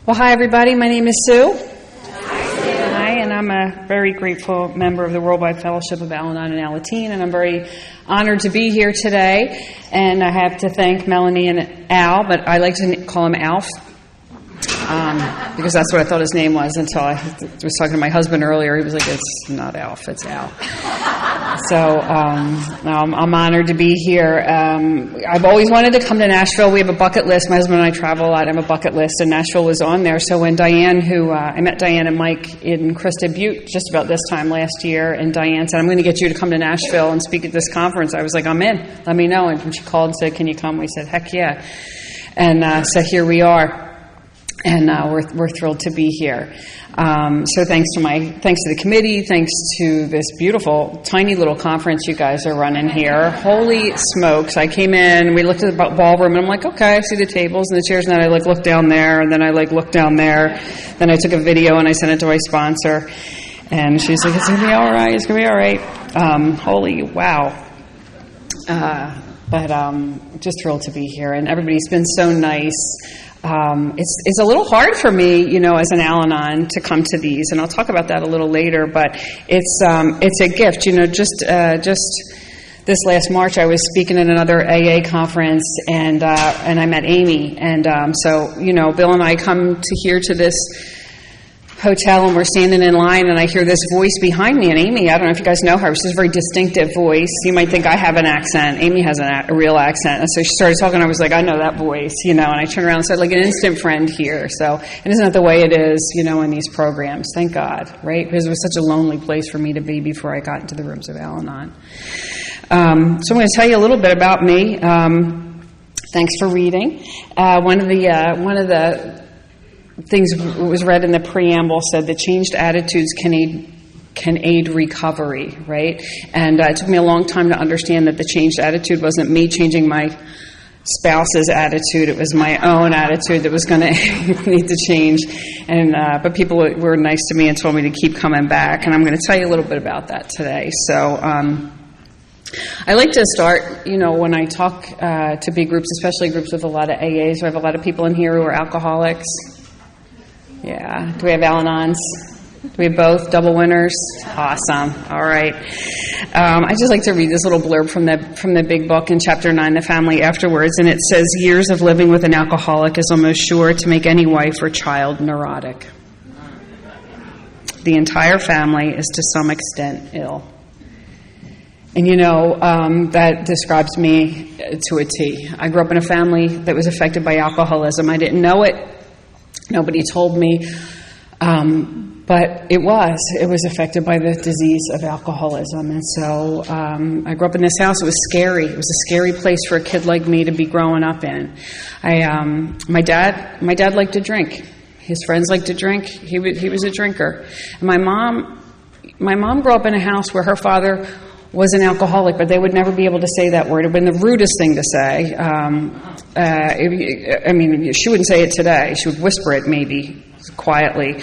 Well, hi, everybody. My name is Sue. Hi, and I'm a very grateful member of the Worldwide Fellowship of Al-Anon and Al-Anon, and I'm very honored to be here today. And I have to thank Melanie and Al, but I like to call him Alf, because that's what I thought his name was until I was talking to my husband earlier. He was like, it's not Alf, it's Al. So I'm honored to be here. I've always wanted to come to Nashville. We have a bucket list. My husband and I travel a lot. I have a bucket list, and Nashville was on there. So when Diane, I met Diane and Mike in Christa Butte just about this time last year, and Diane said, I'm going to get you to come to Nashville and speak at this conference. I was like, I'm in. Let me know. And when she called and said, can you come? We said, heck yeah. And so here we are. And we're thrilled to be here. So thanks to the committee, thanks to this beautiful, tiny little conference you guys are running here. Holy smokes! I came in, we looked at the ballroom, and I'm like, okay, I see the tables and the chairs, and then I looked down there, and then I looked down there. Then I took a video and I sent it to my sponsor, and she's like, it's gonna be all right. It's gonna be all right. Holy wow! But just thrilled to be here, and everybody's been so nice. It's a little hard for me, as an Al-Anon to come to these, and I'll talk about that a little later. But it's a gift, Just this last March, I was speaking at another AA conference, and I met Amy, and so Bill and I come to here to this hotel, and we're standing in line, and I hear this voice behind me, and Amy, I don't know if you guys know her, she's a very distinctive voice. You might think I have an accent. Amy has a real accent. And so she started talking, I was like, I know that voice, and I turned around and said, like an instant friend here. So, and isn't that the way it is, in these programs? Thank God, right? Because it was such a lonely place for me to be before I got into the rooms of Al-Anon. So I'm going to tell you a little bit about me. Thanks for reading. One of the things was read in the preamble said that changed attitudes can aid recovery, right? And it took me a long time to understand that the changed attitude wasn't me changing my spouse's attitude; it was my own attitude that was going to need to change. And but people were nice to me and told me to keep coming back, and I'm going to tell you a little bit about that today. So. I like to start, when I talk to big groups, especially groups with a lot of AAs. We have a lot of people in here who are alcoholics. Yeah. Do we have Al-Anons? Do we have both? Double winners? Awesome. All right. I just like to read this little blurb from the big book in Chapter 9, The Family Afterwards, and it says, years of living with an alcoholic is almost sure to make any wife or child neurotic. The entire family is to some extent ill. And that describes me to a T. I grew up in a family that was affected by alcoholism. I didn't know it. Nobody told me, but it was affected by the disease of alcoholism. And so I grew up in this house. It was scary. It was a scary place for a kid like me to be growing up in. My dad liked to drink. His friends liked to drink. He was a drinker. And my mom grew up in a house where her father was an alcoholic, but they would never be able to say that word. It would have been the rudest thing to say. She wouldn't say it today. She would whisper it maybe quietly.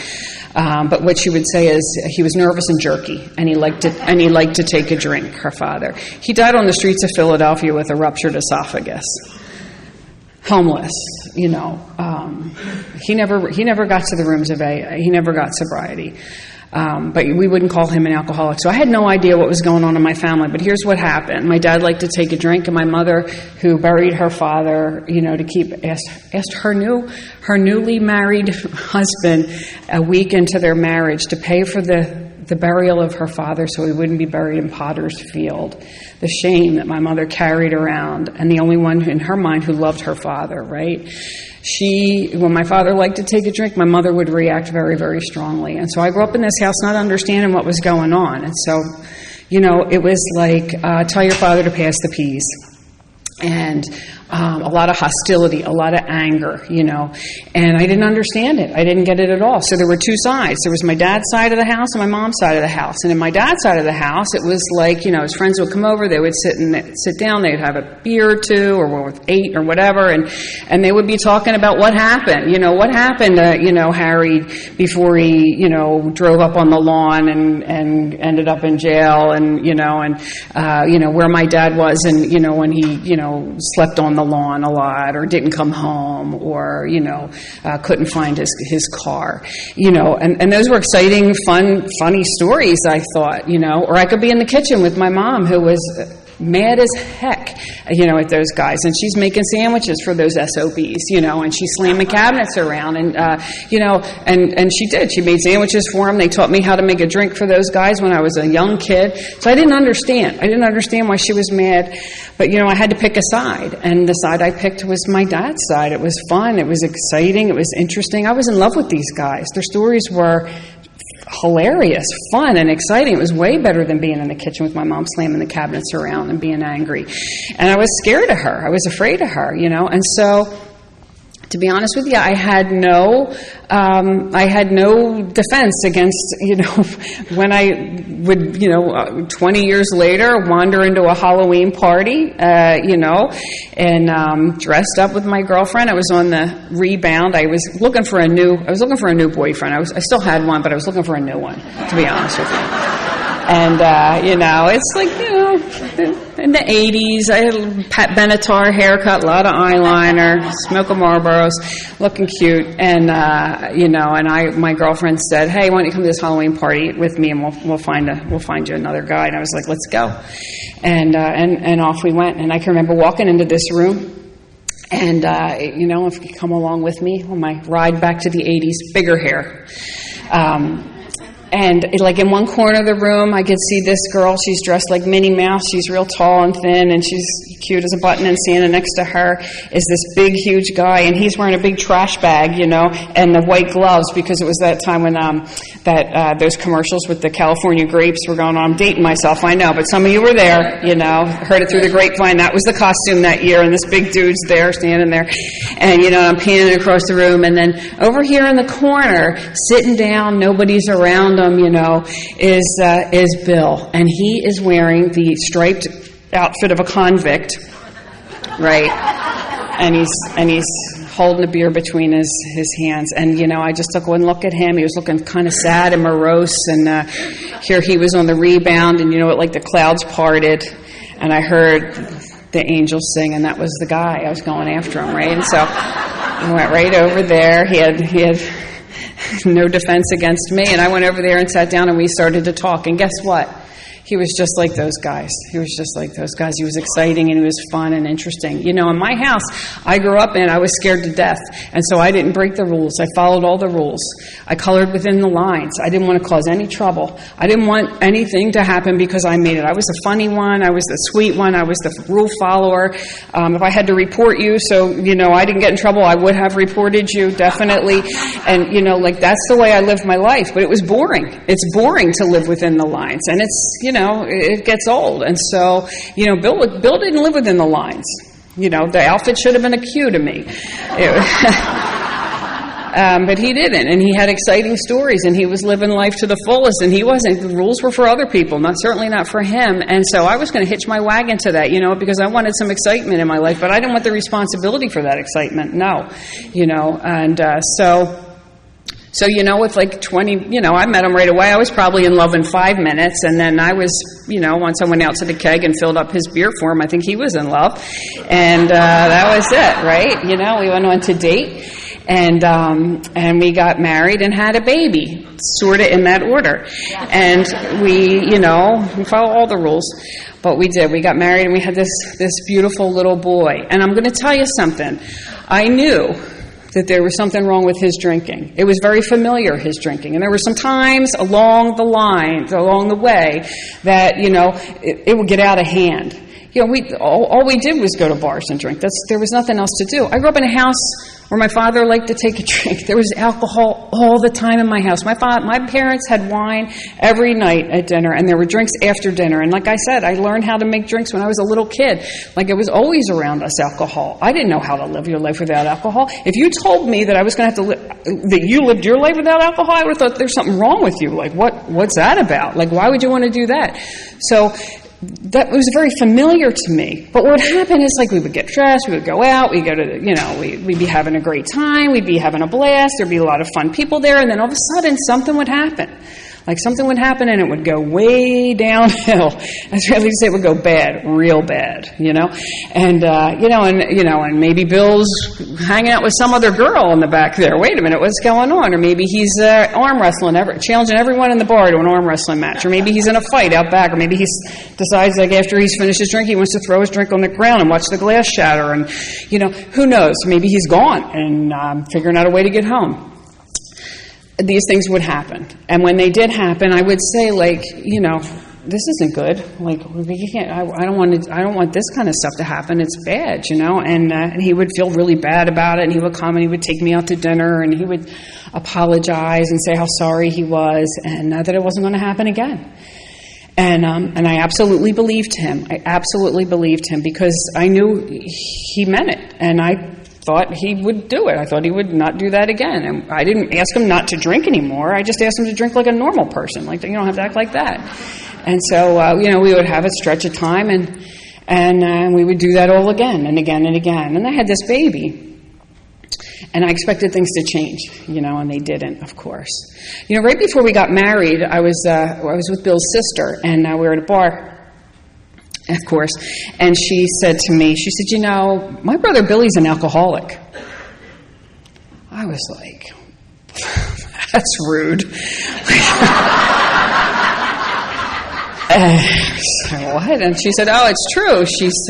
But what she would say is he was nervous and jerky, and he liked to take a drink, her father. He died on the streets of Philadelphia with a ruptured esophagus. Homeless, He never got to the rooms of AA. He never got sobriety. But we wouldn't call him an alcoholic. So I had no idea what was going on in my family. But here's what happened. My dad liked to take a drink, and my mother, who buried her father, asked her newly married husband a week into their marriage to pay for the burial of her father so he wouldn't be buried in Potter's Field. The shame that my mother carried around, and the only one in her mind who loved her father, right? When my father liked to take a drink, my mother would react very, very strongly. And so I grew up in this house not understanding what was going on. And so, it was like, tell your father to pass the peas. And a lot of hostility, a lot of anger, and I didn't understand it. I didn't get it at all. So there were two sides. There was my dad's side of the house and my mom's side of the house. And in my dad's side of the house, it was like, his friends would come over, they would sit down, they'd have a beer or two, or with 8 or whatever, and they would be talking about what happened. What happened to, Harry before he, drove up on the lawn and ended up in jail, and where my dad was, and, when he, slept on the lawn a lot, or didn't come home, or, couldn't find his car, and those were exciting, funny stories, I thought, or I could be in the kitchen with my mom, who was mad as heck, at those guys, and she's making sandwiches for those SOBs, and she's slamming cabinets around, and and she did. She made sandwiches for them. They taught me how to make a drink for those guys when I was a young kid. So I didn't understand. Why she was mad, but I had to pick a side, and the side I picked was my dad's side. It was fun. It was exciting. It was interesting. I was in love with these guys. Their stories were hilarious, fun, and exciting. It was way better than being in the kitchen with my mom slamming the cabinets around and being angry. And I was scared of her. I was afraid of her, And so, to be honest with you, I had no defense against, when I would, 20 years later, wander into a Halloween party, and dressed up with my girlfriend. I was on the rebound. I was looking for a new boyfriend. I still had one, but I was looking for a new one, to be honest with you. And, it's like, in the 80s, I had a Pat Benatar haircut, a lot of eyeliner, smoking Marlboros, looking cute. And, my girlfriend said, hey, why don't you come to this Halloween party with me, and we'll find you another guy. And I was like, let's go. And off we went. And I can remember walking into this room. And, if you come along with me on my ride back to the 80s, bigger hair. And like in one corner of the room, I could see this girl. She's dressed like Minnie Mouse. She's real tall and thin, and she's cute as a button. And standing next to her is this big, huge guy, and he's wearing a big trash bag, and the white gloves, because it was that time when those commercials with the California grapes were going on. I'm dating myself, I know, but some of you were there, heard it through the grapevine. That was the costume that year, and this big dude's there, standing there, and I'm panning across the room, and then over here in the corner, sitting down, nobody's around him, is Bill, and he is wearing the striped outfit of a convict, right? And he's holding a beer between his hands, and I just took one look at him. He was looking kind of sad and morose, and here he was on the rebound, and like the clouds parted, and I heard the angels sing, and that was the guy. I was going after him, right? And so I went right over there. He had no defense against me, and I went over there and sat down, and we started to talk, and guess what? He was just like those guys. He was exciting, and he was fun and interesting. In my house, I grew up in, I was scared to death. And so I didn't break the rules. I followed all the rules. I colored within the lines. I didn't want to cause any trouble. I didn't want anything to happen because I made it. I was the funny one. I was the sweet one. I was the rule follower. If I had to report you so, I didn't get in trouble, I would have reported you, definitely. And, that's the way I lived my life. But it was boring. It's boring to live within the lines. And it's, it gets old. And so, Bill didn't live within the lines. The outfit should have been a cue to me. But he didn't. And he had exciting stories, and he was living life to the fullest, and he wasn't. The rules were for other people, certainly not for him. And so I was going to hitch my wagon to that, because I wanted some excitement in my life, but I didn't want the responsibility for that excitement. No. So, with like 20, I met him right away. I was probably in love in 5 minutes. And then I was, once I went out to the keg and filled up his beer for him, I think he was in love. And that was it, right? We went on to date. And we got married and had a baby, sort of in that order. And we follow all the rules. But we did. We got married, and we had this beautiful little boy. And I'm going to tell you something. I knew that there was something wrong with his drinking. It was very familiar, his drinking. And there were some times along the way, that, it would get out of hand. All we did was go to bars and drink. There was nothing else to do. I grew up in a house where my father liked to take a drink. There was alcohol all the time in my house. My parents had wine every night at dinner, and there were drinks after dinner. And like I said, I learned how to make drinks when I was a little kid. Like, it was always around us, alcohol. I didn't know how to live your life without alcohol. If you told me that I was going to have to that you lived your life without alcohol, I would have thought there's something wrong with you. Like, what's that about? Like, why would you want to do that? So that was very familiar to me. But what would happen is, like, we would get dressed, we would go out, we'd go to, we'd be having a great time, we'd be having a blast, there'd be a lot of fun people there, and then all of a sudden something would happen. Like something would happen and it would go way downhill. As Riley would say, it would go bad, real bad, and maybe Bill's hanging out with some other girl in the back there. Wait a minute, what's going on? Or maybe he's arm wrestling, challenging everyone in the bar to an arm wrestling match. Or maybe he's in a fight out back. Or maybe he decides, like, after he's finished his drink, he wants to throw his drink on the ground and watch the glass shatter. And, who knows? Maybe he's gone and figuring out a way to get home. These things would happen. And when they did happen, I would say, like, this isn't good. Like, we can't. I don't want this kind of stuff to happen. It's bad, And he would feel really bad about it. And he would come and he would take me out to dinner and he would apologize and say how sorry he was and that it wasn't going to happen again. And I absolutely believed him. I absolutely believed him because I knew he meant it, and I thought he would do it. I thought he would not do that again. And I didn't ask him not to drink anymore. I just asked him to drink like a normal person. Like, you don't have to act like that. And so, we would have a stretch of time, and we would do that all again and again and again. And I had this baby. And I expected things to change, and they didn't, of course. Right before we got married, I was with Bill's sister, and we were at a bar, of course, and she said to me, she said, my brother Billy's an alcoholic. I was like, that's rude. What? And she said, oh, it's true.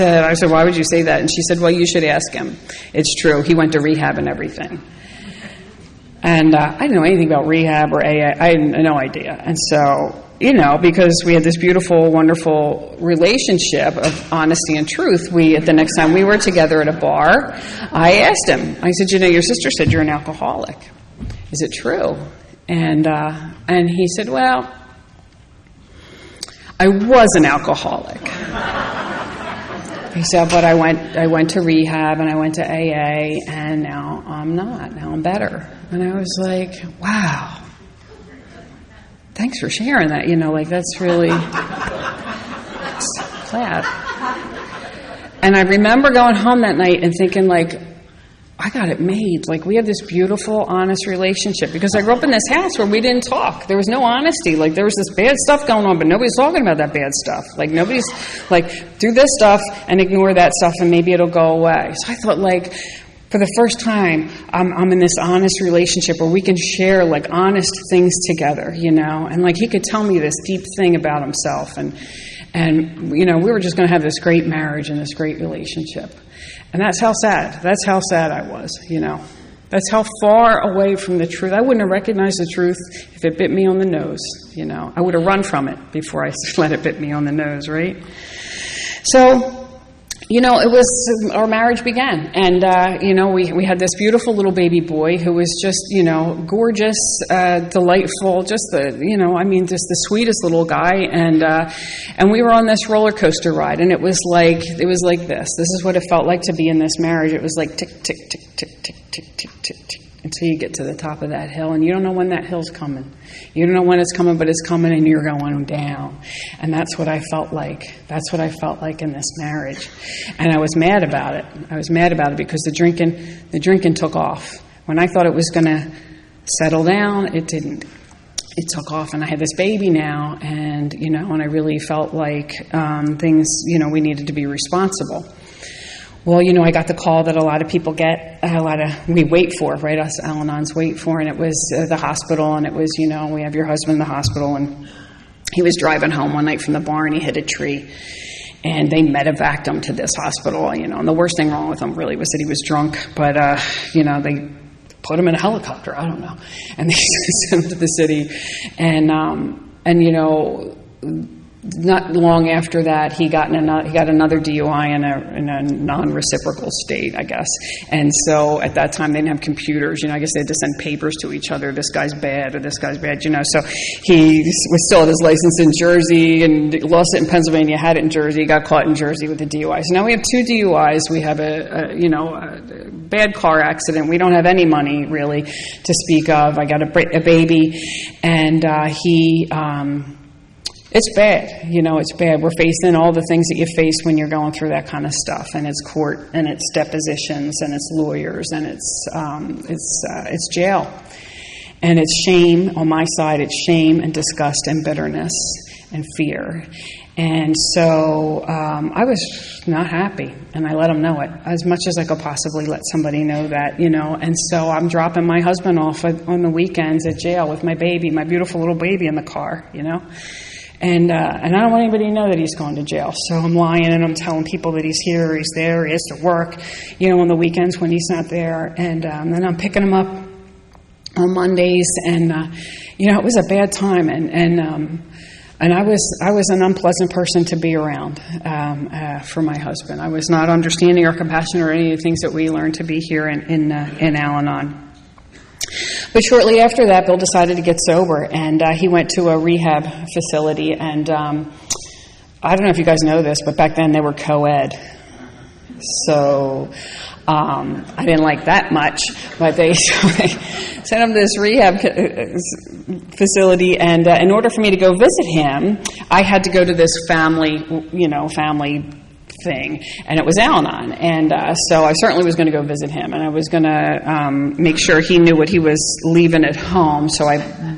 I said, why would you say that? And she said, well, you should ask him. It's true. He went to rehab and everything. And I didn't know anything about rehab or AA. I had no idea. And so, because we had this beautiful, wonderful relationship of honesty and truth, the next time we were together at a bar, I asked him, I said, your sister said you're an alcoholic. Is it true? And he said, well, I was an alcoholic. He said, but I went to rehab and I went to AA and now I'm not. Now I'm better. And I was like, wow. Thanks for sharing that. That's really glad. And I remember going home that night and thinking, like, I got it made. Like, we have this beautiful, honest relationship. Because I grew up in this house where we didn't talk. There was no honesty. Like, there was this bad stuff going on, but nobody's talking about that bad stuff. Like, nobody's, like, do this stuff and ignore that stuff and maybe it'll go away. So I thought, like, for the first time, I'm in this honest relationship where we can share, like, honest things together, And, like, he could tell me this deep thing about himself. And we were just going to have this great marriage and this great relationship. And that's how sad I was, That's how far away from the truth. I wouldn't have recognized the truth if it bit me on the nose, I would have run from it before I let it bit me on the nose, right? So, it was, our marriage began. And, we had this beautiful little baby boy who was just, gorgeous, delightful, just just the sweetest little guy. And we were on this roller coaster ride. And it was like this. This is what it felt like to be in this marriage. It was like tick, tick, tick, tick, tick, tick, tick, tick, tick. Until you get to the top of that hill, and you don't know when that hill's coming. You don't know when it's coming, but it's coming, and you're going down. And that's what I felt like. That's what I felt like in this marriage. And I was mad about it. I was mad about it because the drinking took off. When I thought it was going to settle down, it didn't. It took off, and I had this baby now, and and I really felt like things, we needed to be responsible. Well, I got the call that a lot of people get, we wait for, right? Us al-anons wait for, and it was the hospital, and it was, we have your husband in the hospital, and he was driving home one night from the bar, and he hit a tree, and they medevaced him to this hospital, and the worst thing wrong with him really was that he was drunk, but, they put him in a helicopter, I don't know, and they sent him to the city, and not long after that, he got another DUI in a non-reciprocal state, I guess. And so at that time, they didn't have computers. I guess they had to send papers to each other. This guy's bad or this guy's bad. So he was still had his license in Jersey and lost it in Pennsylvania. Had it in Jersey. Got caught in Jersey with a DUI. So now we have 2 DUIs. We have a bad car accident. We don't have any money really to speak of. I got a baby, and he. It's bad, it's bad. We're facing all the things that you face when you're going through that kind of stuff, and it's court, and it's depositions, and it's lawyers, and it's jail. And it's shame on my side. It's shame and disgust and bitterness and fear. And so I was not happy, and I let him know it as much as I could possibly let somebody know that, And so I'm dropping my husband off on the weekends at jail with my baby, my beautiful little baby in the car, And I don't want anybody to know that he's going to jail. So I'm lying and I'm telling people that he's here, he's there, he has to work, on the weekends when he's not there. And then I'm picking him up on Mondays, and it was a bad time. And I was an unpleasant person to be around for my husband. I was not understanding or compassionate or any of the things that we learned to be here in Al-Anon. But shortly after that, Bill decided to get sober, and he went to a rehab facility. And I don't know if you guys know this, but back then they were co-ed. So I didn't like that much, but they sent him to this rehab facility, and in order for me to go visit him, I had to go to this family thing, and it was Al-Anon, and so I certainly was going to go visit him, and I was going to make sure he knew what he was leaving at home, so I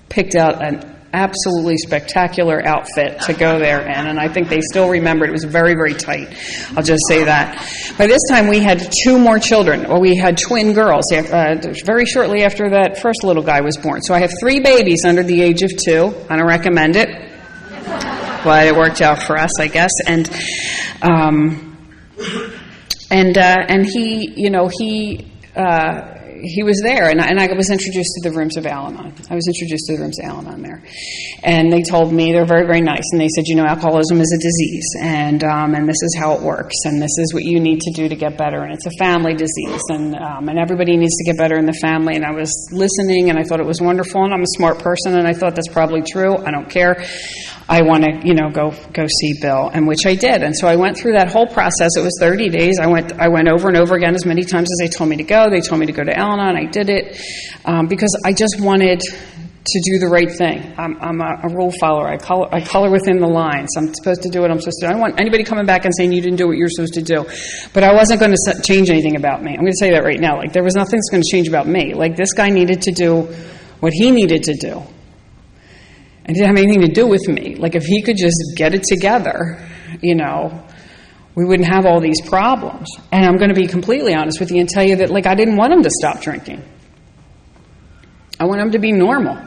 picked out an absolutely spectacular outfit to go there in, and I think they still remember it. It was very, very tight. I'll just say that. By this time, we had 2 more children, or we had twin girls, very shortly after that first little guy was born. So I have 3 babies under the age of 2. I don't recommend it, but it worked out for us, I guess. And he was there, and I was introduced to the rooms of Al-Anon. I was introduced to the rooms of Al-Anon there. And they told me, they're very, very nice, and they said, alcoholism is a disease, and this is how it works, and this is what you need to do to get better, and it's a family disease, and everybody needs to get better in the family. And I was listening, and I thought it was wonderful, and I'm a smart person, and I thought that's probably true. I don't care. I want to, go see Bill, and which I did. And so I went through that whole process. It was 30 days. I went over and over again as many times as they told me to go. They told me to go to Al-Anon. I did it because I just wanted to do the right thing. I'm a rule follower. I color within the lines. I'm supposed to do what I'm supposed to do. I don't want anybody coming back and saying you didn't do what you're supposed to do. But I wasn't going to change anything about me. I'm going to say that right now. There was nothing that's going to change about me. This guy needed to do what he needed to do. It didn't have anything to do with me. If he could just get it together, we wouldn't have all these problems. And I'm going to be completely honest with you and tell you that, I didn't want him to stop drinking. I want him to be normal.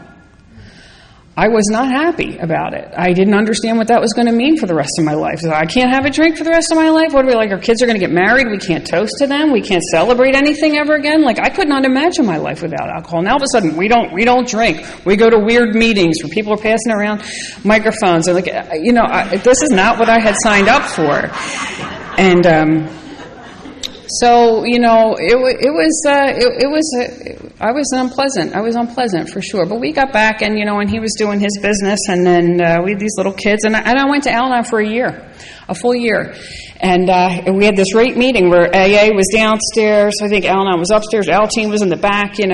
I was not happy about it. I didn't understand what that was going to mean for the rest of my life. So I can't have a drink for the rest of my life? What are we our kids are going to get married? We can't toast to them? We can't celebrate anything ever again? I could not imagine my life without alcohol. Now all of a sudden, we don't drink. We go to weird meetings where people are passing around microphones. And this is not what I had signed up for. And so, I was unpleasant for sure. But we got back, and, and he was doing his business, and then we had these little kids, and I went to Al-Anon for a full year. And we had this great meeting where AA was downstairs. I think Al-Anon was upstairs. Al-Team was in the back, And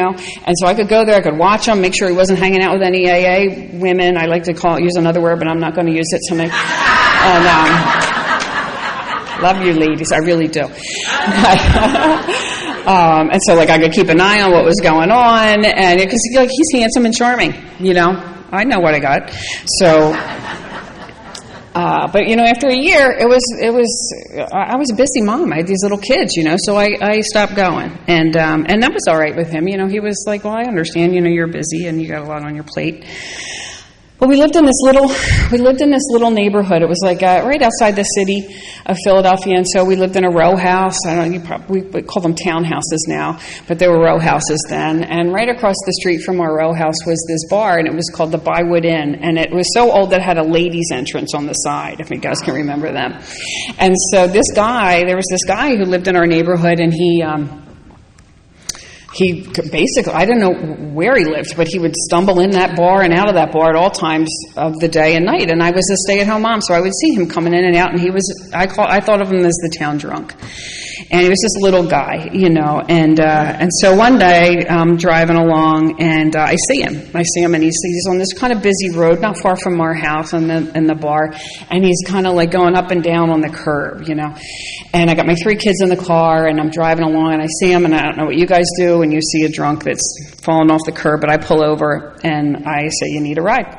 so I could go there. I could watch him, make sure he wasn't hanging out with any AA women. I like to use another word, but I'm not going to use it tonight. And, love you, ladies. I really do. And so, I could keep an eye on what was going on, and because he's handsome and charming, I know what I got. So, but after a year, I was a busy mom. I had these little kids, so I stopped going, and that was all right with him. He was like, well, I understand. You're busy and you got a lot on your plate. But we lived in this little neighborhood. It was right outside the city of Philadelphia, and so we lived in a row house. I don't know, we call them townhouses now, but they were row houses then. And right across the street from our row house was this bar, and it was called the Bywood Inn. And it was so old that it had a ladies' entrance on the side, if you guys can remember them. And so there was this guy who lived in our neighborhood, and he basically, I don't know where he lived, but he would stumble in that bar and out of that bar at all times of the day and night. And I was a stay-at-home mom, so I would see him coming in and out. And I thought of him as the town drunk. And he was this little guy, And so one day I'm driving along, and I see him, and he's on this kind of busy road, not far from our house in the bar, and he's kind of going up and down on the curb, And I got my 3 kids in the car, and I'm driving along, and I see him, and I don't know what you guys do, when you see a drunk that's fallen off the curb, but I pull over and I say, "You need a ride?"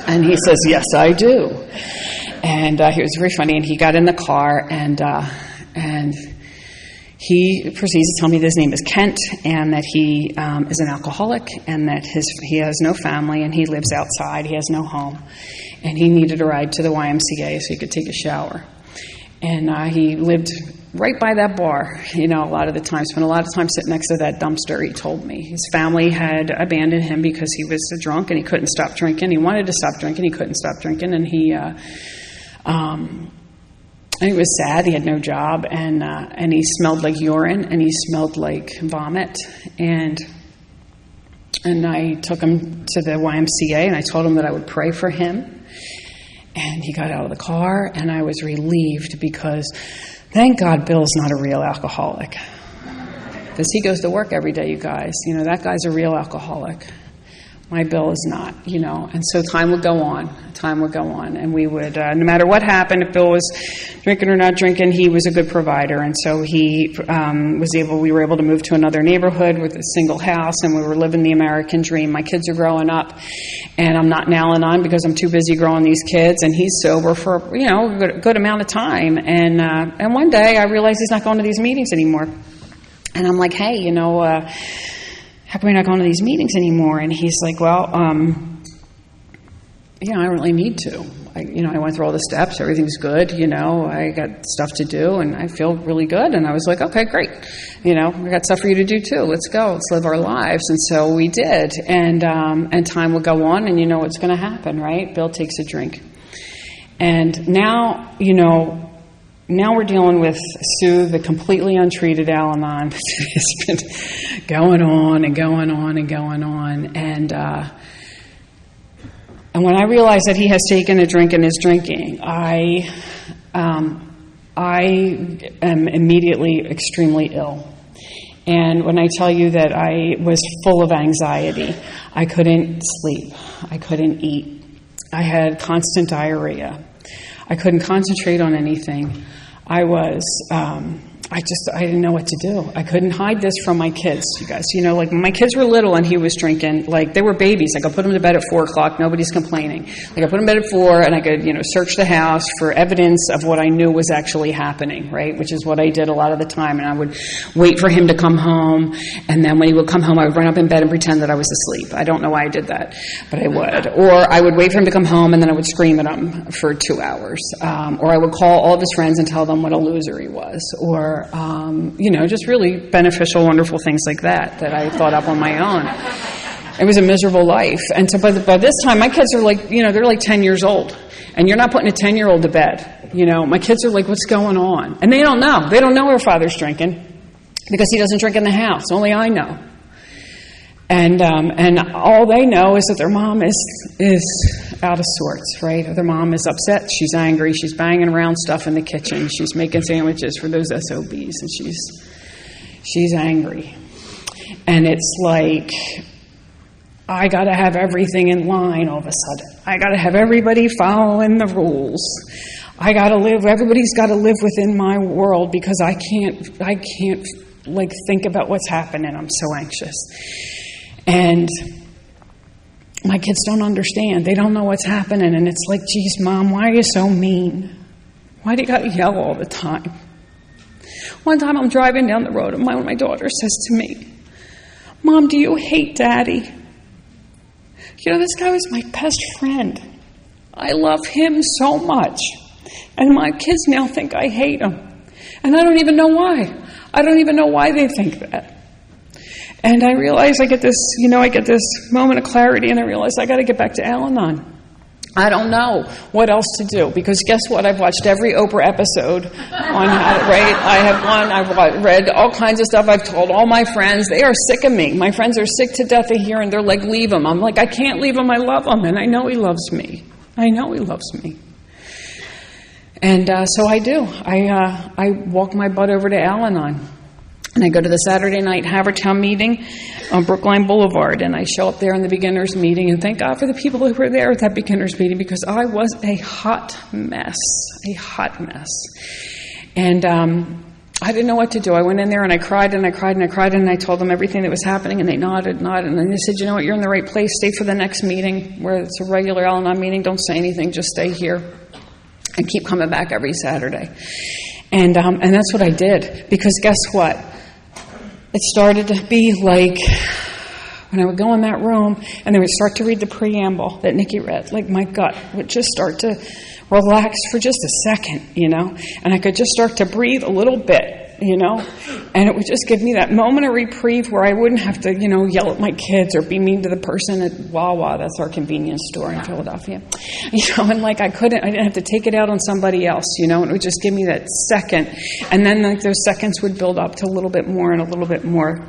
And he says, "Yes, I do." And he was very funny, and he got in the car, and he proceeds to tell me that his name is Kent, and that he is an alcoholic, and that he has no family, and he lives outside, he has no home, and he needed a ride to the YMCA so he could take a shower. And he lived right by that bar, a lot of the time, spent a lot of time sitting next to that dumpster, he told me. His family had abandoned him because he was a drunk and he couldn't stop drinking. He wanted to stop drinking, he couldn't stop drinking, and he was sad. He had no job, and he smelled like urine, and he smelled like vomit, and I took him to the YMCA, and I told him that I would pray for him. And he got out of the car, and I was relieved because, thank God, Bill's not a real alcoholic. Because he goes to work every day, you guys. That guy's a real alcoholic. My Bill is not, And so time would go on. And we would, no matter what happened, if Bill was drinking or not drinking, he was a good provider. And so we were able to move to another neighborhood with a single house, and we were living the American dream. My kids are growing up, and I'm not an al-anon because I'm too busy growing these kids, and he's sober for, a good amount of time. And one day I realized he's not going to these meetings anymore. And I'm like, hey, how come you're not going to these meetings anymore? And he's like, well, I don't really need to. I went through all the steps. Everything's good. I got stuff to do, and I feel really good. And I was like, okay, great. We got stuff for you to do too. Let's go. Let's live our lives. And so we did. And time would go on, and you know what's going to happen, right? Bill takes a drink. And now, now we're dealing with Sue, the completely untreated al-anon. It's been going on and going on and going on. And when I realized that he has taken a drink and is drinking, I am immediately extremely ill. And when I tell you that I was full of anxiety, I couldn't sleep. I couldn't eat. I had constant diarrhea. I couldn't concentrate on anything. I didn't know what to do. I couldn't hide this from my kids, you guys. Like when my kids were little and he was drinking, like they were babies. Like I put them to bed at 4 o'clock, nobody's complaining. Like I put them to bed at 4 and I could, search the house for evidence of what I knew was actually happening, right? Which is what I did a lot of the time. And I would wait for him to come home. And then when he would come home, I would run up in bed and pretend that I was asleep. I don't know why I did that, but I would. Or I would wait for him to come home and then I would scream at him for 2 hours. Or I would call all of his friends and tell them what a loser he was. Or, just really beneficial, wonderful things like that I thought up on my own. It was a miserable life. And so by this time, my kids are like, they're like 10 years old. And you're not putting a 10-year-old to bed. My kids are like, what's going on? And they don't know. They don't know their father's drinking because he doesn't drink in the house. Only I know. And all they know is that their mom is out of sorts, right? Their mom is upset. She's angry. She's banging around stuff in the kitchen. She's making sandwiches for those SOBs, and she's angry. And it's like, I got to have everything in line all of a sudden. I got to have everybody following the rules. Everybody's got to live within my world because I can't like think about what's happening. I'm so anxious. And my kids don't understand. They don't know what's happening. And it's like, geez, Mom, why are you so mean? Why do you got to yell all the time? One time I'm driving down the road and one of my daughters says to me, Mom, do you hate Daddy? This guy was my best friend. I love him so much. And my kids now think I hate him. And I don't even know why. I don't even know why they think that. And I realize I get this moment of clarity, and I realize I got to get back to al-anon. I don't know what else to do, because guess what? I've watched every Oprah episode on how to, right? I've read all kinds of stuff. I've told all my friends. They are sick of me. My friends are sick to death of hearing. They're like, leave him. I'm like, I can't leave him. I love him, and I know he loves me. I know he loves me. And so I do. I walk my butt over to al-anon. And I go to the Saturday night Havertown meeting on Brookline Boulevard, and I show up there in the beginners meeting, and thank God for the people who were there at that beginners meeting, because I was a hot mess. And I didn't know what to do. I went in there and I cried and I cried and I cried and I told them everything that was happening, and they nodded, and then they said, you know what, you're in the right place. Stay for the next meeting where it's a regular Al-Anon meeting. Don't say anything. Just stay here and keep coming back every Saturday. And that's what I did, because guess what? It started to be like when I would go in that room and they would start to read the preamble that Nikki read, like my gut would just start to relax for just a second, and I could just start to breathe a little bit, and it would just give me that moment of reprieve where I wouldn't have to, yell at my kids or be mean to the person at Wawa, that's our convenience store in Philadelphia, and like I didn't have to take it out on somebody else, and it would just give me that second, and then like those seconds would build up to a little bit more and a little bit more.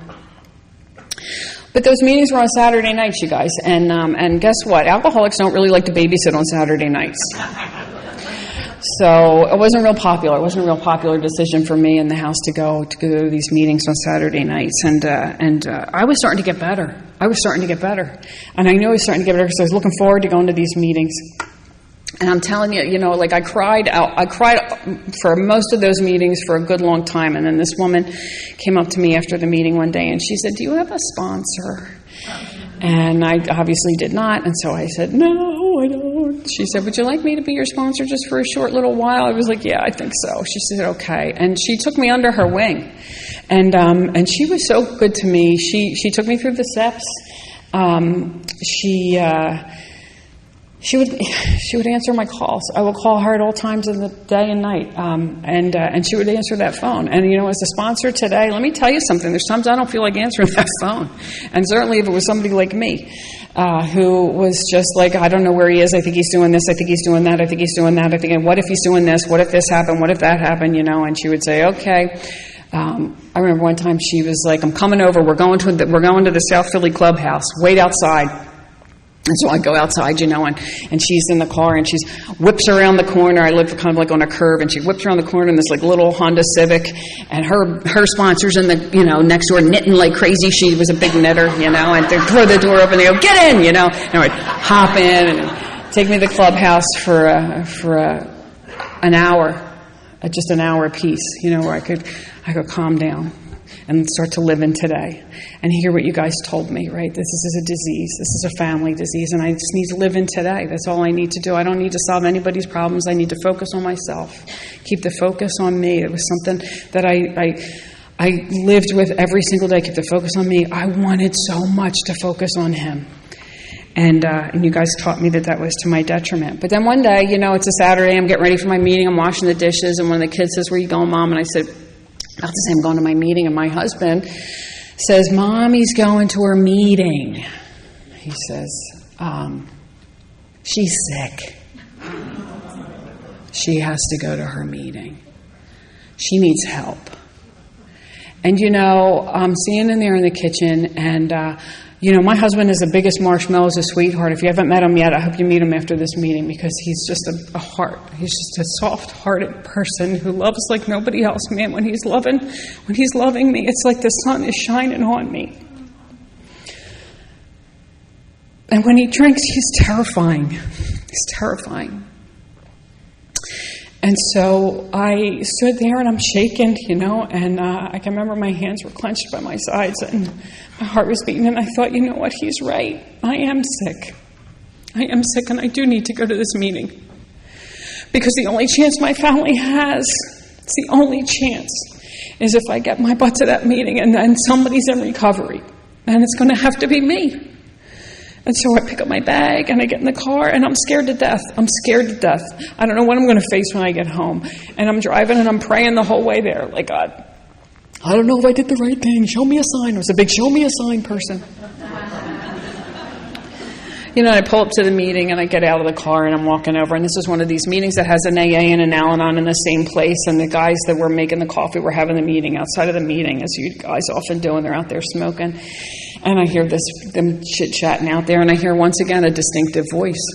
But those meetings were on Saturday nights, you guys, and guess what? Alcoholics don't really like to babysit on Saturday nights. So it wasn't real popular. It wasn't a real popular decision for me in the house to go to these meetings on Saturday nights. And I was starting to get better. And I knew I was starting to get better because I was looking forward to going to these meetings. And I'm telling you, like I cried for most of those meetings for a good long time. And then this woman came up to me after the meeting one day and she said, do you have a sponsor? And I obviously did not. And so I said, no, I don't. She said, would you like me to be your sponsor just for a short little while? I was like, yeah, I think so. She said, okay. And she took me under her wing. And she was so good to me. She took me through the steps. She would answer my calls. I would call her at all times of the day and night, and she would answer that phone. And as a sponsor today, let me tell you something. There's times I don't feel like answering that phone, and certainly if it was somebody like me, who was just like, I don't know where he is. I think he's doing this. I think he's doing that. I think he's doing that. I think, what if he's doing this? What if this happened? What if that happened? And she would say, okay. I remember one time she was like, I'm coming over. We're going to the South Philly clubhouse. Wait outside. And so I go outside, and she's in the car, and she whips around the corner. I live kind of like on a curve, and she whips around the corner in this like little Honda Civic, and her sponsor's in the, next door knitting like crazy. She was a big knitter, and they throw the door open, they go, get in, and I'd hop in and take me to the clubhouse for an hour, just an hour apiece, where I could calm down and start to live in today and hear what you guys told me, right? This is a disease. This is a family disease, and I just need to live in today. That's all I need to do. I don't need to solve anybody's problems. I need to focus on myself. Keep the focus on me. It was something that I lived with every single day. Keep the focus on me. I wanted so much to focus on him. And you guys taught me that was to my detriment. But then one day, it's a Saturday. I'm getting ready for my meeting. I'm washing the dishes, and one of the kids says, where you going, Mom? And I said, about to say I'm going to my meeting, and my husband says, Mommy's going to her meeting. He says, she's sick. She has to go to her meeting. She needs help. And, I'm standing there in the kitchen, and, my husband is the biggest marshmallows, a sweetheart. If you haven't met him yet, I hope you meet him after this meeting, because he's just a heart. He's just a soft-hearted person who loves like nobody else. Man, when he's loving me, it's like the sun is shining on me. And when he drinks, he's terrifying. He's terrifying. And so I stood there and I'm shaking, and I can remember my hands were clenched by my sides and my heart was beating, and I thought, you know what, he's right. I am sick. I am sick, and I do need to go to this meeting. Because the only chance my family has, it's the only chance, is if I get my butt to that meeting and then somebody's in recovery. And it's going to have to be me. And so I pick up my bag and I get in the car and I'm scared to death. I'm scared to death. I don't know what I'm going to face when I get home. And I'm driving and I'm praying the whole way there. Like, God, I don't know if I did the right thing. Show me a sign. I was a big show me a sign person. I pull up to the meeting and I get out of the car and I'm walking over. And this is one of these meetings that has an AA and an Al-Anon in the same place. And the guys that were making the coffee were having the meeting outside of the meeting, as you guys often do, and they're out there smoking. And I hear them chit-chatting out there, and I hear once again a distinctive voice.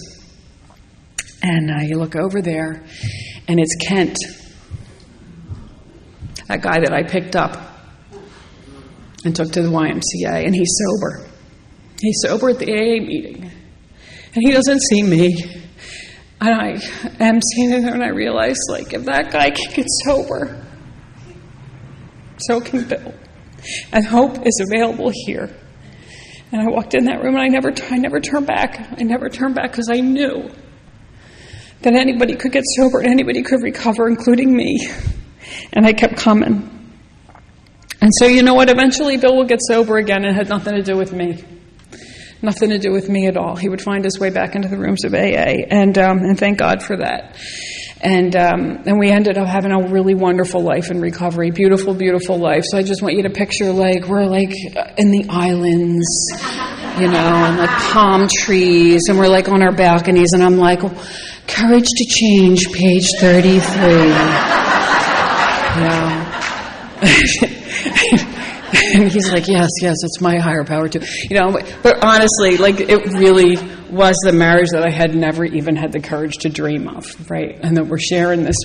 And you look over there, and it's Kent, that guy that I picked up and took to the YMCA, and he's sober. He's sober at the AA meeting, and he doesn't see me. And I am standing there, and I realize, if that guy can get sober, So can Bill. And hope is available here. And I walked in that room and I never turned back. I never turned back because I knew that anybody could get sober and anybody could recover, including me. And I kept coming. And so you know what? Eventually Bill will get sober again, and it had nothing to do with me. Nothing to do with me at all. He would find his way back into the rooms of AA, and thank God for that. And we ended up having a really wonderful life in recovery. Beautiful, beautiful life. So I just want you to picture, like, we're like in the islands, you know, and like palm trees, and we're like on our balconies, and I'm like, Courage to Change, page 33. Yeah. And he's like, yes, it's my higher power too. You know, but honestly, like, it really was the marriage that I had never even had the courage to dream of, right? And that we're sharing this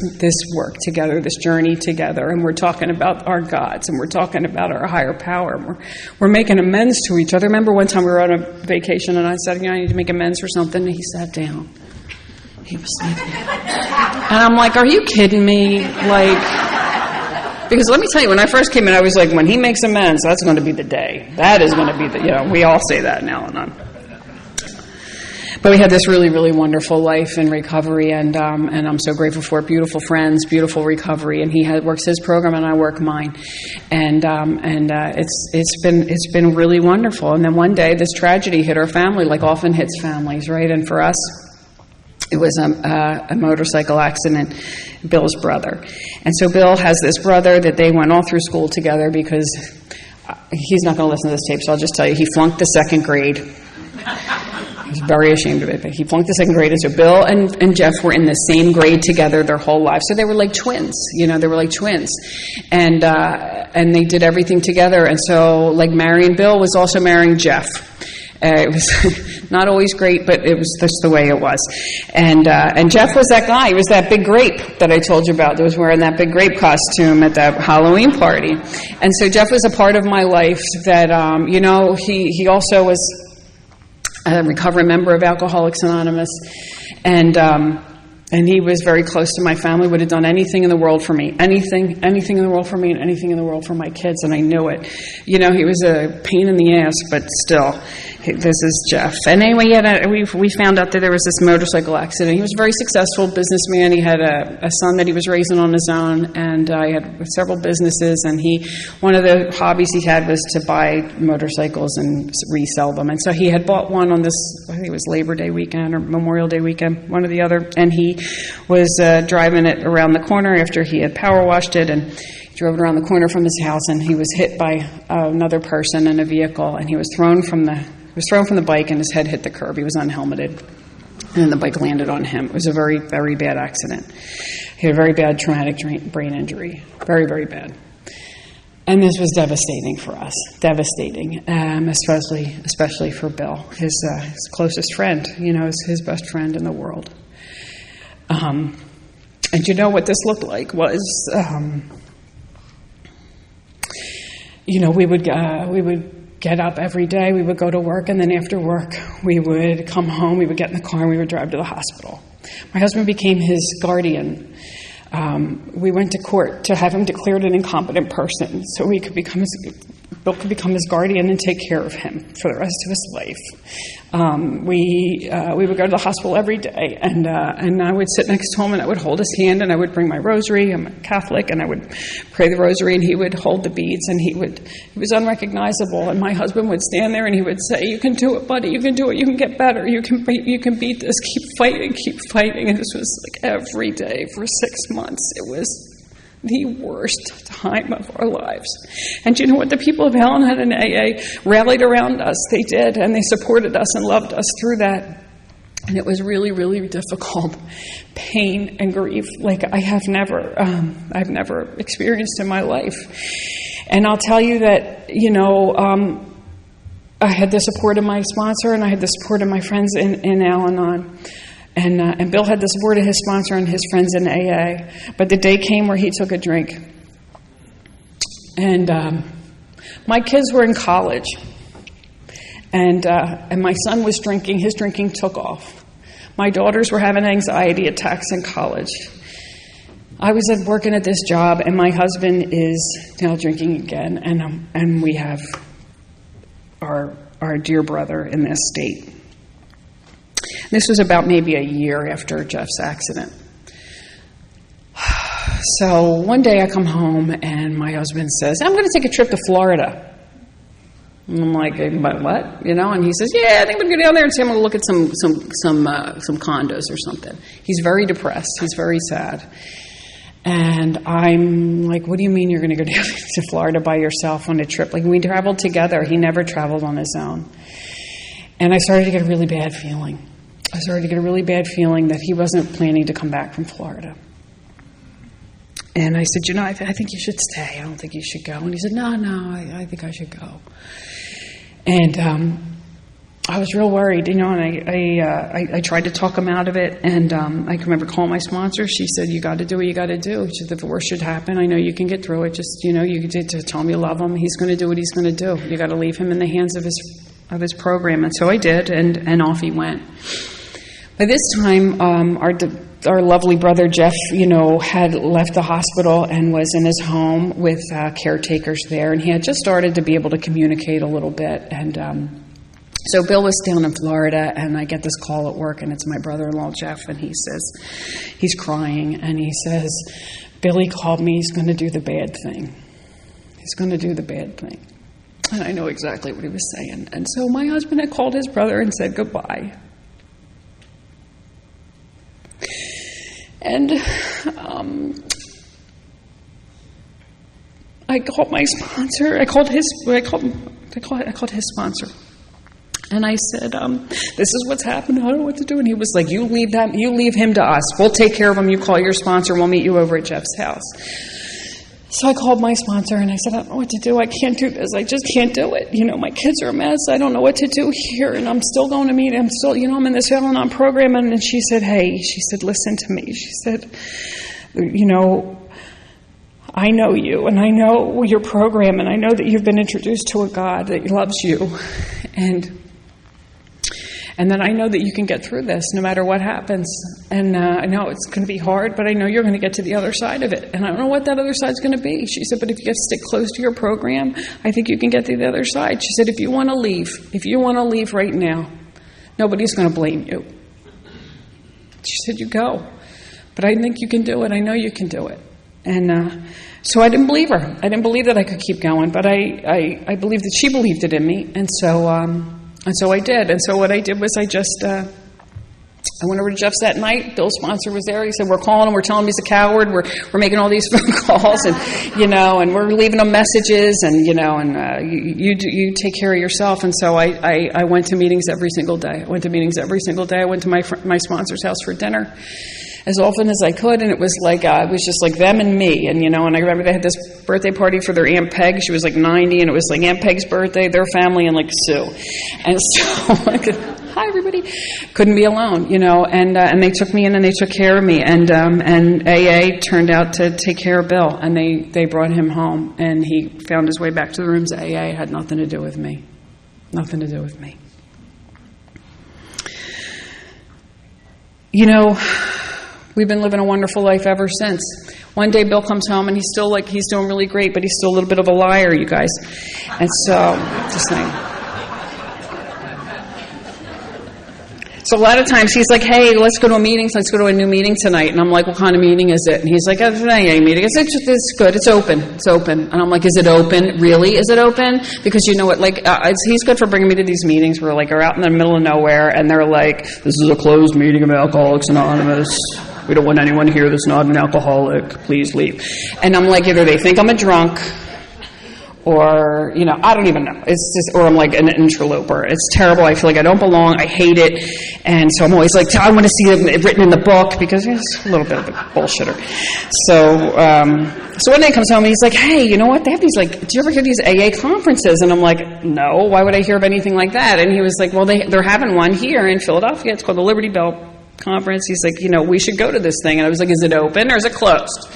work together, this journey together, and we're talking about our gods, and we're talking about our higher power, and we're making amends to each other. I remember one time we were on a vacation, and I said, I need to make amends for something, and he sat down. He was sleeping. And I'm like, are you kidding me? Because let me tell you, when I first came in, I was like, when he makes amends, that's going to be the day. That is going to be we all say that now and on. But we had this really, really wonderful life in recovery, and I'm so grateful for it. Beautiful friends, beautiful recovery, and he works his program, and I work mine, and it's been really wonderful. And then one day, this tragedy hit our family, like often hits families, right? And for us, it was a motorcycle accident, Bill's brother. And so Bill has this brother that they went all through school together, because he's not going to listen to this tape, so I'll just tell you, he flunked the second grade. He was very ashamed of it, but he flunked the second grade. And so Bill and Jeff were in the same grade together their whole lives. So they were like twins, they were like twins. And they did everything together. And so, like, marrying Bill was also marrying Jeff. It was not always great, but it was just the way it was. And Jeff was that guy. He was that big grape that I told you about that was wearing that big grape costume at that Halloween party. And so Jeff was a part of my life that, he also was a recovering member of Alcoholics Anonymous. And he was very close to my family, would have done anything in the world for me. Anything in the world for me, and anything in the world for my kids, and I knew it. He was a pain in the ass, but still, this is Jeff. And anyway, we found out that there was this motorcycle accident. He was a very successful businessman. He had a son that he was raising on his own, and he had several businesses, and one of the hobbies he had was to buy motorcycles and resell them. And so he had bought one on this, I think it was Labor Day weekend or Memorial Day weekend, one or the other, and he was driving it around the corner after he had power washed it, and he drove it around the corner from his house, and he was hit by another person in a vehicle, and he was thrown from the bike, and his head hit the curb. He was unhelmeted, and the bike landed on him. It was a very, very bad accident. He had a very bad traumatic brain injury, very, very bad. And this was devastating for us, especially for Bill, his closest friend, his best friend in the world. And you know what this looked like was, we would get up every day, we would go to work, and then after work, we would come home, we would get in the car, and we would drive to the hospital. My husband became his guardian. We went to court to have him declared an incompetent person, so Bill could become his guardian and take care of him for the rest of his life. We would go to the hospital every day, and I would sit next to him, and I would hold his hand, and I would bring my rosary. I'm a Catholic, and I would pray the rosary, and he would hold the beads, and he was unrecognizable. And my husband would stand there, and he would say, "You can do it, buddy. You can do it. You can get better. You can beat this. Keep fighting, keep fighting." And this was like every day for 6 months. It was the worst time of our lives. And you know what? The people of Al-Anon and AA rallied around us. They did, and they supported us and loved us through that. And it was really, really difficult pain and grief like I've never experienced in my life. And I'll tell you that, I had the support of my sponsor, and I had the support of my friends in Al-Anon. And Bill had the support of his sponsor and his friends in AA. But the day came where he took a drink. And my kids were in college. And my son was drinking. His drinking took off. My daughters were having anxiety attacks in college. I was working at this job, and my husband is now drinking again, and we have our dear brother in this state. This was about maybe a year after Jeff's accident. So one day I come home, and my husband says, I'm going to take a trip to Florida. And I'm like, but what? You know? And he says, yeah, I think I'm going to go down there and see. I'm going to look at some condos or something. He's very depressed. He's very sad. And I'm like, what do you mean you're going to go down to Florida by yourself on a trip? Like, we traveled together. He never traveled on his own. And I started to get a really bad feeling. That he wasn't planning to come back from Florida. And I said, you know, I think you should stay. I don't think you should go. And he said, no, I think I should go. And I was real worried, you know, and I tried to talk him out of it. And I can remember calling my sponsor. She said, you got to do what you got to do. She said, if the worst should happen, I know you can get through it. Just, you know, you did to tell him you love him. He's going to do what he's going to do. You got to leave him in the hands of his program. And so I did, and off he went. By this time, our lovely brother Jeff, you know, had left the hospital and was in his home with caretakers there, and he had just started to be able to communicate a little bit. And so Bill was down in Florida, and I get this call at work, and it's my brother-in-law Jeff, and he says, he's crying, and he says, Billy called me, he's going to do the bad thing. He's going to do the bad thing. And I know exactly what he was saying. And so my husband had called his brother and said goodbye. And I called my sponsor. I called his sponsor, and I said, "This is what's happened. I don't know what to do." And he was like, "You leave him to us. We'll take care of him. You call your sponsor. We'll meet you over at Jeff's house." So I called my sponsor, and I said, "I don't know what to do. I can't do this. I just can't do it. You know, my kids are a mess. I don't know what to do here, and I'm still going to meet. I'm still, you know, I'm in this al-anon program." And she said, "Hey," she said, "listen to me." She said, "You know, I know you, and I know your program, and I know that you've been introduced to a God that loves you, and then I know that you can get through this no matter what happens. And I know it's going to be hard, but I know you're going to get to the other side of it. And I don't know what that other side's going to be." She said, "But if you just stick close to your program, I think you can get to the other side." She said, if you want to leave right now, nobody's going to blame you." She said, "You go. But I think you can do it. I know you can do it." And so I didn't believe her. I didn't believe that I could keep going, but I believed that she believed it in me. And so I did. And so what I did was I went over to Jeff's that night. Bill's sponsor was there. He said, "We're calling him. We're telling him he's a coward. We're making all these phone calls, and you know, and we're leaving him messages, and you know, and you take care of yourself." And so I went to meetings every single day. I went to my sponsor's house for dinner as often as I could, and it was just like them and me, and you know. And I remember they had this birthday party for their Aunt Peg. She was like 90, and it was like Aunt Peg's birthday, their family, and like Sue. And so, hi everybody, couldn't be alone, you know. And they took me in and they took care of me, and AA turned out to take care of Bill, and they brought him home, and he found his way back to the rooms. AA had nothing to do with me, nothing to do with me. You know, we've been living a wonderful life ever since. One day Bill comes home and he's doing really great, but he's still a little bit of a liar, you guys. And so, just saying. So a lot of times he's like, "Hey, let's go to a meeting. Let's go to a new meeting tonight." And I'm like, "What kind of meeting is it?" And he's like, "It's an AA meeting." It's good. It's open. It's open. And I'm like, "Is it open? Really? Is it open?" Because you know what? He's good for bringing me to these meetings where are out in the middle of nowhere, and they're like, "This is a closed meeting of Alcoholics Anonymous. We don't want anyone here that's not an alcoholic. Please leave." And I'm like, either they think I'm a drunk, or, you know, I don't even know. It's just, or I'm like an interloper. It's terrible. I feel like I don't belong. I hate it. And so I'm always like, I want to see it written in the book, because it's a little bit of a bullshitter. So one day he comes home and he's like, "Hey, you know what? They have these, do you ever hear these AA conferences?" And I'm like, "No, why would I hear of anything like that?" And he was like, "Well, they're having one here in Philadelphia. It's called the Liberty Bell Conference." He's like, "You know, we should go to this thing." And I was like, "Is it open or is it closed?"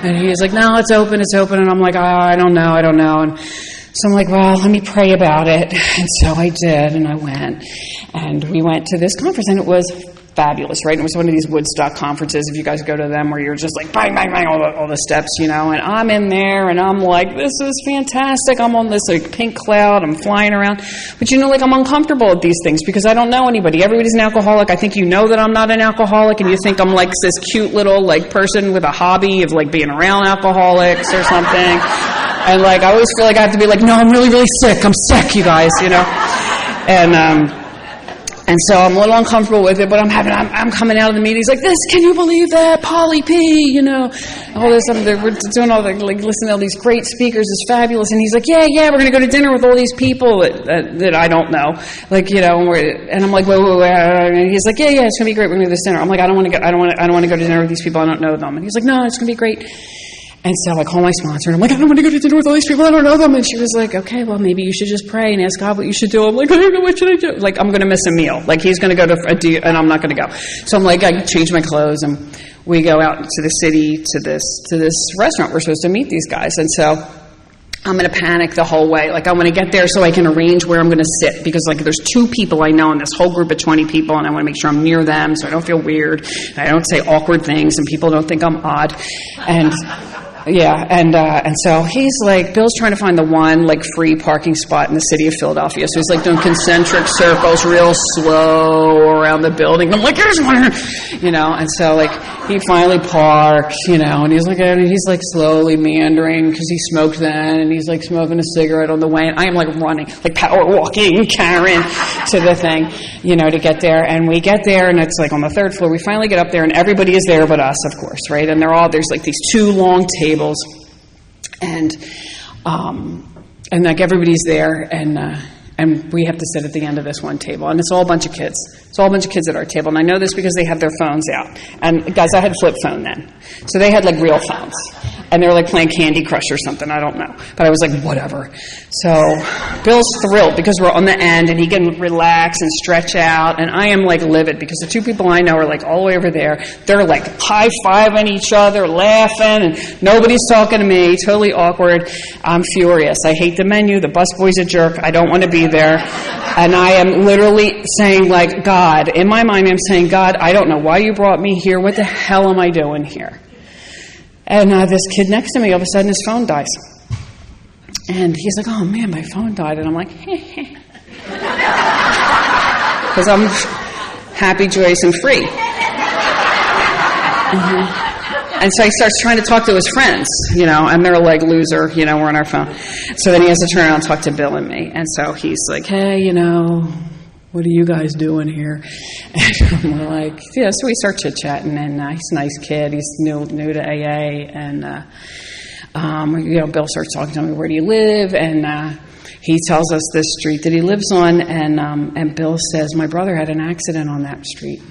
And he was like, "No, it's open. And I'm like, I don't know. And so I'm like, "Well, let me pray about it." And so I did, and I went. And we went to this conference, and it was fabulous, right? It was one of these Woodstock conferences, if you guys go to them, where you're just like bang, bang, bang, all the steps, and I'm in there, and I'm like, this is fantastic. I'm on this like pink cloud, I'm flying around, but I'm uncomfortable at these things because I don't know anybody. Everybody's an alcoholic. I think you know that I'm not an alcoholic, and you think I'm like this cute little like person with a hobby of like being around alcoholics or something, and like I always feel like I have to be like, no, I'm really, really sick. I'm sick, you guys, And so I'm a little uncomfortable with it, but I'm coming out of the meeting. He's like, can you believe that? Polly P, all this. We're doing all listening to all these great speakers. It's fabulous. And he's like, yeah, we're going to go to dinner with all these people that I don't know. And I'm like, wait. And he's like, yeah, it's going to be great. We're going to do this dinner. I'm like, I don't want to go to dinner with these people. I don't know them. And he's like, no, it's going to be great. And so I call my sponsor, and I'm like, I don't want to go to dinner with all these people. I don't know them. And she was like, okay, well, maybe you should just pray and ask God what you should do. I'm like, I don't know, what should I do? Like, I'm going to miss a meal. Like, he's going to go to and I'm not going to go. So I'm like, I change my clothes, and we go out to the city to this restaurant. We're supposed to meet these guys. And so I'm going to panic the whole way. Like, I want to get there so I can arrange where I'm going to sit, because like there's 2 people I know in this whole group of 20 people, and I want to make sure I'm near them so I don't feel weird. I don't say awkward things, and people don't think I'm odd. And so he's like, Bill's trying to find the one like free parking spot in the city of Philadelphia. So he's like doing concentric circles real slow around the building. I'm like, here's one, and so like he finally parks, and he's like slowly meandering because he smoked then, and he's like smoking a cigarette on the way. And I am like running, like power walking Karen to the thing, to get there. And we get there, and it's like on the 3rd floor. We finally get up there, and everybody is there but us, of course, right? And there's like these 2 long tables, and like everybody's there, and we have to sit at the end of this one table, and it's all a bunch of kids. It's all a bunch of kids at our table, and I know this because they have their phones out. And guys, I had a flip phone then, so they had like real phones, and they were like playing Candy Crush or something. I don't know, but I was like, whatever. So Bill's thrilled because we're on the end, and he can relax and stretch out, and I am like livid because the 2 people I know are like all the way over there. They're like high-fiving each other, laughing, and nobody's talking to me. Totally awkward. I'm furious. I hate the menu. The busboy's a jerk. I don't want to be there. And I am literally saying, like, God, in my mind I'm saying, God, I don't know why you brought me here. What the hell am I doing here? And this kid next to me, all of a sudden his phone dies. And he's like, oh man, my phone died. And I'm like, heh. Because I'm happy, joyous, and free. Mm-hmm. And so he starts trying to talk to his friends, and they're like, loser, we're on our phone. So then he has to turn around and talk to Bill and me. And so he's like, hey, what are you guys doing here? And we're like, yeah, so we start chit-chatting, and he's a nice kid. He's new to AA, and, Bill starts talking to me, where do you live? And he tells us this street that he lives on, and Bill says, my brother had an accident on that street.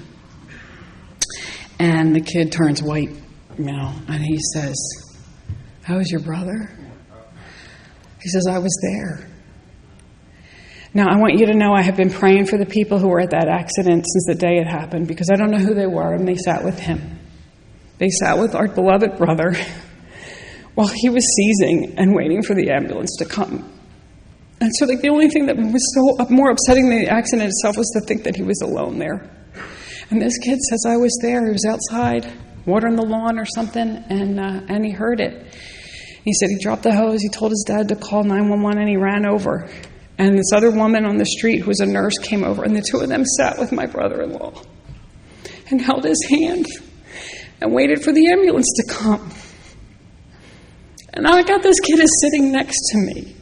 And the kid turns white. And he says, how was your brother? He says, I was there. Now, I want you to know I have been praying for the people who were at that accident since the day it happened, because I don't know who they were, and they sat with him. They sat with our beloved brother while he was seizing and waiting for the ambulance to come. And so the only thing that was so more upsetting than the accident itself was to think that he was alone there. And this kid says, I was there. He was outside watering the lawn or something, and he heard it. He said he dropped the hose, he told his dad to call 911, and he ran over. And this other woman on the street who was a nurse came over, and the 2 of them sat with my brother-in-law and held his hand and waited for the ambulance to come. And I got this kid is sitting next to me.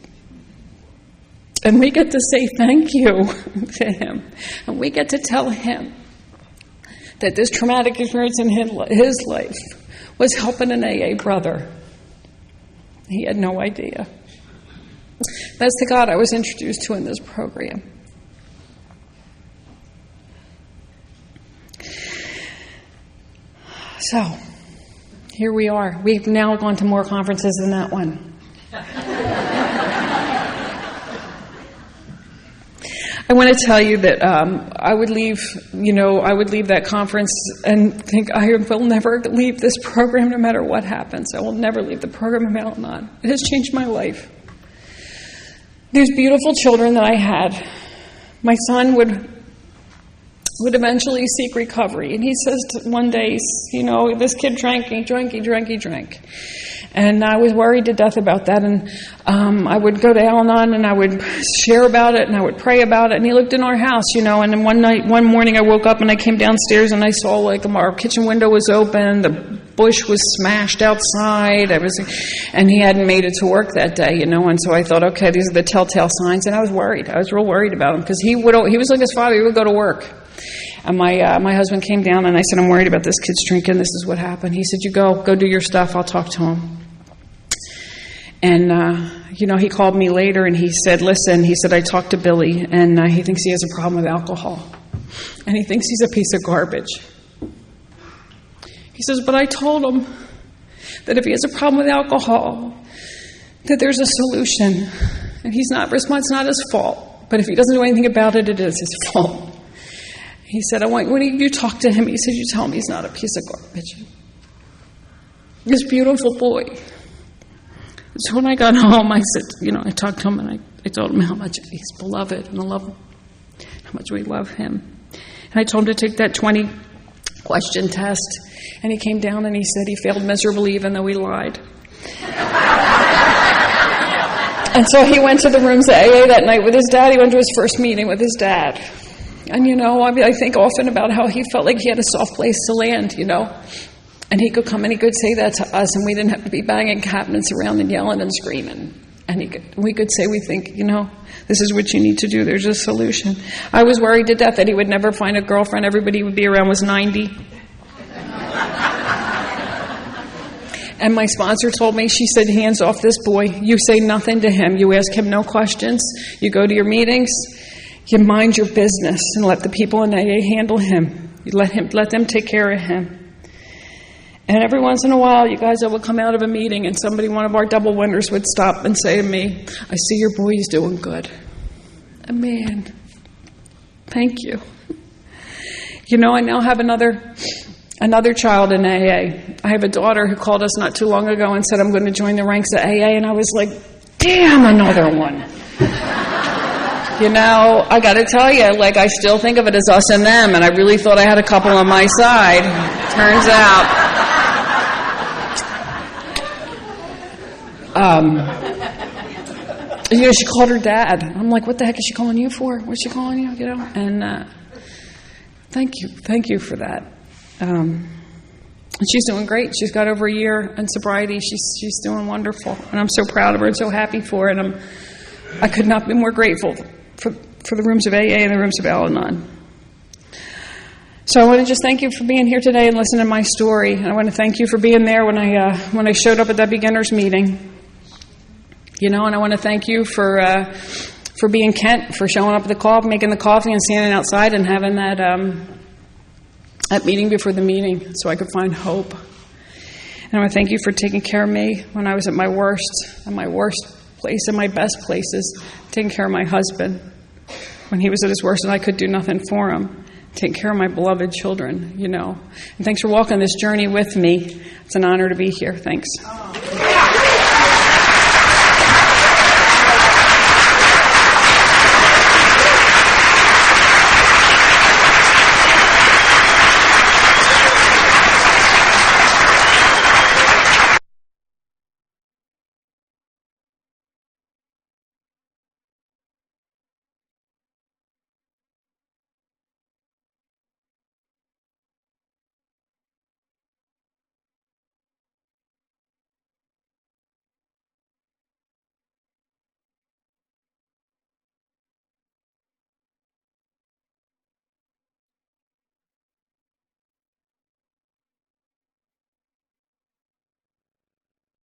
And we get to say thank you to him. And we get to tell him that this traumatic experience in his life was helping an AA brother. He had no idea. That's the God I was introduced to in this program. So, here we are. We've now gone to more conferences than that one. I want to tell you that I would leave that conference and think I will never leave this program no matter what happens. I will never leave the program of Al-Anon. It has changed my life. These beautiful children that I had, my son would would eventually seek recovery. And he says one day, this kid drank, he drank. And I was worried to death about that. And I would go to al-anon and I would share about it and I would pray about it. And he lived in our house, and then one morning I woke up and I came downstairs and I saw our kitchen window was open, the bush was smashed outside, and he hadn't made it to work that day, and so I thought, okay, these are the telltale signs. And I was worried. I was real worried about him because he was like his father. He would go to work. And my husband came down and I said, I'm worried about this kid's drinking. This is what happened. He said, you go do your stuff. I'll talk to him. And, he called me later and he said, listen, I talked to Billy and he thinks he has a problem with alcohol. And he thinks he's a piece of garbage. He says, but I told him that if he has a problem with alcohol, that there's a solution. And it's not his fault. But if he doesn't do anything about it, it is his fault. He said, when you talk to him, he said, you tell him he's not a piece of garbage. This beautiful boy. So when I got home, I said, I talked to him and I told him how much he's beloved and how much we love him. And I told him to take that 20-question test. And he came down and he said he failed miserably even though he lied. And so he went to the rooms at AA that night with his dad. He went to his first meeting with his dad. And, I think often about how he felt like he had a soft place to land, And he could come and he could say that to us, and we didn't have to be banging cabinets around and yelling and screaming. And we could say, we think, this is what you need to do. There's a solution. I was worried to death that he would never find a girlfriend. Everybody would be around was 90. And my sponsor told me, she said, hands off this boy. You say nothing to him. You ask him no questions. You go to your meetings. You mind your business and let the people in AA handle him. You let them take care of him. And every once in a while, you guys, I would come out of a meeting and one of our double winners would stop and say to me, I see your boy's doing good. And man, thank you. I now have another child in AA. I have a daughter who called us not too long ago and said, I'm going to join the ranks of AA. And I was like, damn, another one. I got to tell you, I still think of it as us and them. And I really thought I had a couple on my side. Turns out. She called her dad. I'm like, what the heck is she calling you for? What's she calling you? And thank you for that. And she's doing great. She's got over a year in sobriety. She's doing wonderful, and I'm so proud of her and so happy for her. And I could not be more grateful for the rooms of AA and the rooms of al-anon. So I want to just thank you for being here today and listening to my story. And I want to thank you for being there when I showed up at that beginners meeting. And I want to thank you for being Kent, for showing up at the call, making the coffee and standing outside and having that meeting before the meeting so I could find hope. And I want to thank you for taking care of me when I was at my worst place and my best places, taking care of my husband when he was at his worst and I could do nothing for him, taking care of my beloved children, And thanks for walking this journey with me. It's an honor to be here. Thanks.